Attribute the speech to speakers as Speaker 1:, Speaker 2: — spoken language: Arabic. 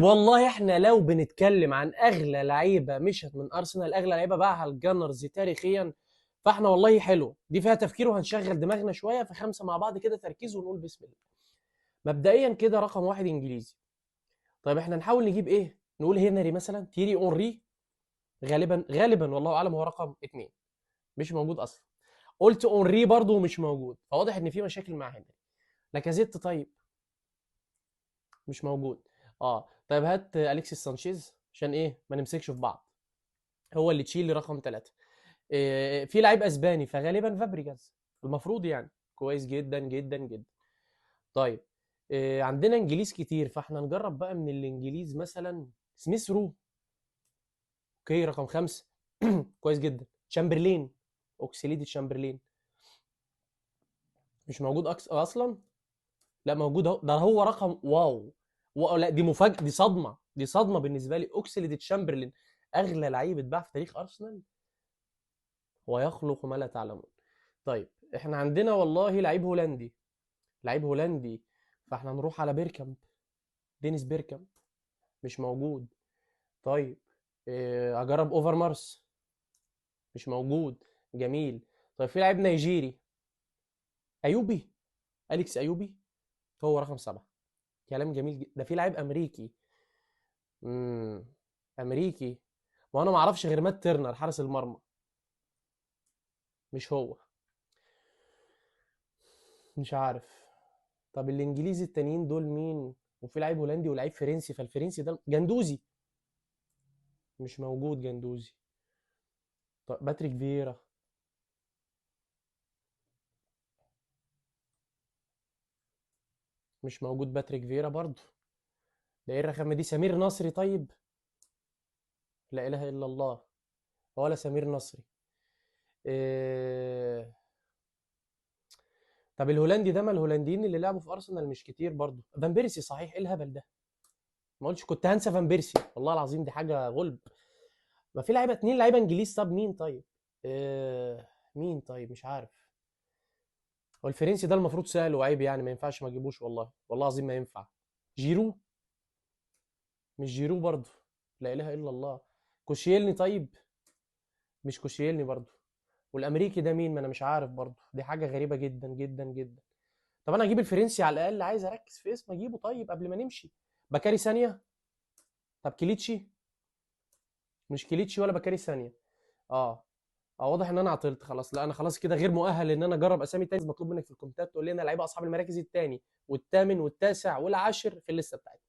Speaker 1: والله احنا لو بنتكلم عن اغلى لعيبه مشت من ارسنال، اغلى لعيبه باعها الجانرز تاريخيا، فاحنا والله حلو دي فيها تفكير وهنشغل دماغنا شويه في خمسه مع بعض كده تركيز ونقول بسم الله. مبدئيا كده رقم واحد انجليزي. طيب احنا نحاول نجيب ايه؟ نقول هنري مثلا، تيري اونري. غالبا والله اعلم هو رقم اتنين، مش موجود اصلا. قلت اونري برضه مش موجود، فواضح ان في مشاكل مع هنري. لاكازيت طيب مش موجود. اه طيب هات اليكسيس سانشيز عشان ايه ما نمسكش في بعض. هو اللي تشيلي رقم ثلاثة. إيه في لعيب اسباني فغالبا فابريجاز، المفروض يعني كويس جدا جدا جدا. طيب إيه عندنا انجليز كتير، فاحنا نجرب بقى من الانجليز مثلا سميث رو. اوكي رقم خمسة. كويس جدا. تشامبرلين، اوكسليدي تشامبرلين مش موجود اصلا. لا موجود اهو، ده هو رقم واو. لا دي مفاجاه، دي صدمه، دي صدمه بالنسبه لي. اوكسليد تشامبرلين اغلى لعيب اتباع في تاريخ ارسنال، ويخلق ما لا تعلمون. طيب احنا عندنا والله لعيب هولندي، لعيب هولندي، فاحنا نروح على بيركامب. دينيس بيركامب مش موجود. طيب اجرب اوفر مارس، مش موجود. جميل. طيب في لعيب نيجيري، ايوبي، اليكس ايوبي، هو رقم سبعة. كلام جميل ده في لعيب امريكي. امم امريكي، وانا ما اعرفش غير مات تيرنر حارس المرمى، مش هو. مش عارف. طب الانجليزي التانيين دول مين؟ وفي لعيب هولندي ولعيب فرنسي، فالفرنسي ده جندوزي، مش موجود جندوزي. طب باتريك فييرا، مش موجود باتريك فييرا برضه. ده ايه الرخامه دي؟ سمير نصري طيب، لا اله الا الله، ولا سمير نصري. إيه... طب الهولندي ده، ما الهولنديين اللي لعبوا في ارسنال مش كتير برضه. فان بيرسي صحيح، ايه الهبل ده؟ ما قلتش كنت هنسى فان بيرسي، والله العظيم دي حاجه غلب. ما في لعيبه اتنين لعيبه انجليز، طب مين طيب؟ مين طيب؟ مش عارف. هو الفرنسي ده المفروض سهل وعيب يعني، ما ينفعش ما اجيبوش، والله والله العظيم ما ينفع. جيرو، مش جيرو برضه، لا اله الا الله. كوشيلني طيب، مش كوشيلني برضه. والامريكي ده مين؟ ما انا مش عارف برضه، دي حاجه غريبه جدا جدا جدا. طب انا اجيب الفرنسي على الاقل، عايز اركز في اسم اجيبه طيب قبل ما نمشي. بكاري ثانيه. طب كليتشي، مش كليتشي ولا بكاري ثانيه. اه واضح ان انا عطلت خلاص. لا انا خلاص كده غير مؤهل ان انا اجرب اسامي تاني. مطلوب منك في الكومنتات تقول لنا لعيبه اصحاب المراكز الثاني والثامن والتاسع والعاشر في الليسته بتاعتنا.